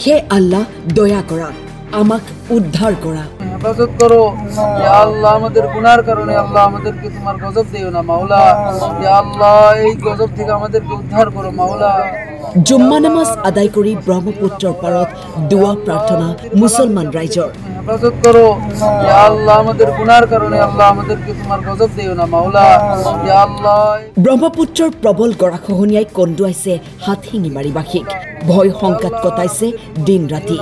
হে আল্লাহ দয়া করা আমাক উদ্ধার করা হেফাজত করো ইয়া আল্লাহ আমাদের গুনার কারণে আল্লাহ আমাদেরকে তোমার গজব দিও না মাওলা ইয়া আল্লাহ এই গজব থেকে আমাদেরকে উদ্ধার করো মাওলা জুম্মা নামাজ আদায় কৰি ব্ৰহ্মপুত্ৰৰ পাৰত দোয়া প্ৰাৰ্থনা মুছলমান ৰাইজৰ হেফাজত কৰো ইয়া আল্লাহ আমাদেৰ গুনাৰ কাৰণে আল্লাহ আমাদেৰকে তোমাৰ গজব দিও না মাওলা ইয়া আল্লাহ ব্ৰহ্মপুত্ৰৰ প্ৰবল গৰাখহনীয়াই কন্দুৱাইছে হাতশিঙিমাৰীবাসীক ভয় শংকাত কটাইছে দিন ৰাতি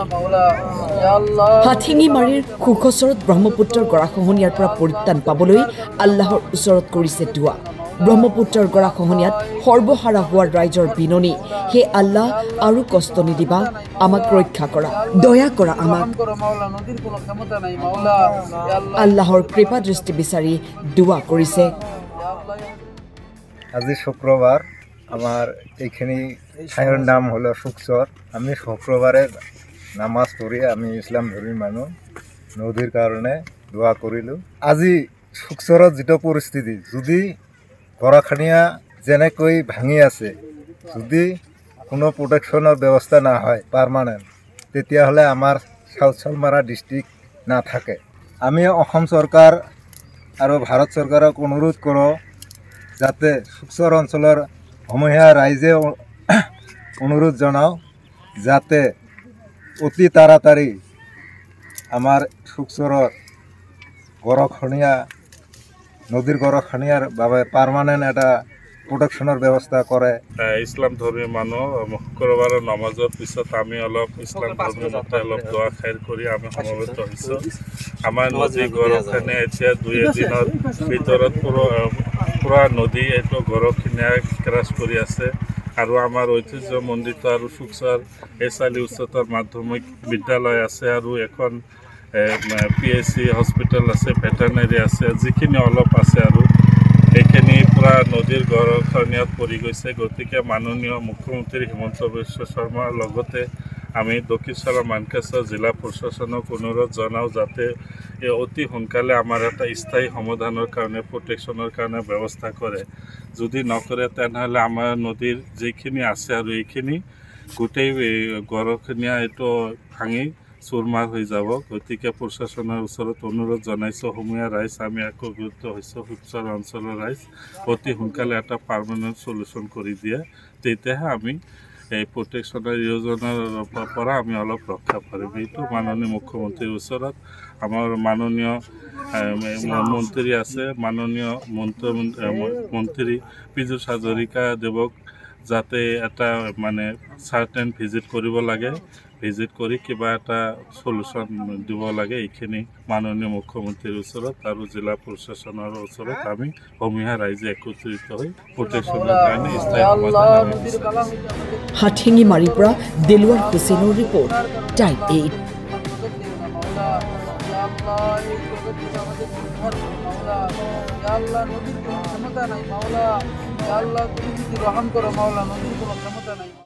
হাতশিঙিমাৰীৰ সুখচৰত ব্ৰহ্মপুত্ৰৰ গৰাখহনীয়াৰ পৰা পৰিত্ৰাণ পাবলৈ আল্লাহৰ ওচৰত কৰিছে দোৱা ব্ৰহ্মপুত্ৰৰ গৰাখহনীয়াত সৰ্বহাৰা হোৱাৰ ৰাইজৰ বিননি হে আল্লাহ আৰু কষ্ট নিদিবা আমাক ৰক্ষা কৰা দয়া কৰা আমাক আল্লাহৰ কৃপা দৃষ্টি বিচাৰি দোৱা কৰিছে আজি শুক্ৰবাৰ আমাৰ এইখানে ঠাইৰ নাম হলো সুকচর আমি শুক্রবারে নামাজ পড়ি আমি ইসলাম ধর্মী মানুষ নদীর কারণে দোয়া করিলো আজি সুকচরত যেটো পরিস্থিতি যদি গৰাখহনীয়া যেনেকৈ ভাঙি আছে যদি কোনো প্রোটেকশনের ব্যবস্থা না হয় পার্মানেন্ট তেতিয়াহ'লে আমার চাউচালমারা ডিস্ট্রিক্ট না থাকে আমি অসম সরকার আর ভারত সরকারক অনুরোধ করো যাতে সুকচর অঞ্চলের সমূহীয়া রাইজে অনুরোধ জানাও যাতে অতি তাড়াতাড়ি আমার সুকচরের গৰাখহনীয়া নদীৰ গৰাখহনীয়াৰ বাবে পার্মানেন্ট এটা প্রোটেকশনের ব্যবস্থা করে ইসলাম ধর্মী মানুষ শুক্রবারের নামাজের পিছত আমি অলপ ইসলাম ধর্মী মতে অলপ দোয়া খাইর করে আমি সমবেত হয়েছো আমার নদী গৰাখহনীয়া এতিয়া 2 দিনেৰ ভিতৰত পুৰা নদী এইটো গৰাখহনীয়া ক্ৰাশ কৰি আছে আৰু আমাৰ ঐতিহ্যমণ্ডিত আৰু সুকচৰ এছালি উচ্চতৰ মাধ্যমিক বিদ্যালয় আছে আৰু এখন PSC হস্পিটেল আছে ভেটেনাৰি আছে যিখিনি অলপ আছে আৰু এইখিনি পুৰা নদীৰ গৰাখহনীয়াত পৰি গৈছে গতিকে মাননীয় মুখ্যমন্ত্ৰী হিমন্ত বিশ্ব শৰ্মাৰ লগতে আমি দক্ষিণপাৰা মানকাছাৰ জিলা প্ৰশাসনক অনুৰোধ জনাওঁ যাতে অতি সোনকালে আমাৰ এটা স্থায়ী সমাধানৰ কাৰণে প্ৰটেকশ্যনৰ কাৰণে ব্যৱস্থা কৰে যদি নকৰে তেনেহ'লে আমাৰ নদীৰ যিখিনি আছে আৰু এইখিনি গোটেই গৰাখহনীয়া এইটো ভাঙি চুৰমাৰ হৈ যাব গতিকে প্ৰশাসনৰ ওচৰত অনুৰোধ জনাইছোঁ সমূহীয়া ৰাইজ আমি একত্ৰিত হৈছোঁ সুকচৰ অঞ্চলৰ ৰাইজ অতি সোনকালে এটা পাৰ্মানেণ্ট চলিউশ্যন কৰি দিয়ে তেতিয়াহে আমি এই প্ৰটেকশ্যনৰ যোজনাৰ পৰা আমি অলপ ৰক্ষা পাৰিম এইটো মাননীয় মুখ্যমন্ত্ৰীৰ ওচৰত আমাৰ মাননীয় মন্ত্ৰী আছে মাননীয় মন্ত্ৰী পীযুষ হাজৰিকা দেৱক যাতে এটা মানে চাৰ্টেন ভিজিট কৰিব লাগে ভিজিট কৰি কিবা এটা সলিউশ্যন দিব লাগে এইখিনি মাননীয় মুখ্যমন্ত্ৰীৰ ওচৰত আৰু জিলা প্ৰশাসনৰ ওচৰত আমি সমূহীয়া ৰাইজে একত্ৰিত হৈ প্ৰটেকশ্যনৰ কাৰণে স্থায়ী সমাধান হাতশিঙিমাৰীৰ পৰা দেলৱাৰ হুছেইনৰ ৰিপৰ্ট টাইম 8 আল্লাহ নদীর কোনো ক্ষমতা নাই মাওলা আল্লাহ তুমি যদি রহম করো মাওলা নদীর কোনো ক্ষমতা নাই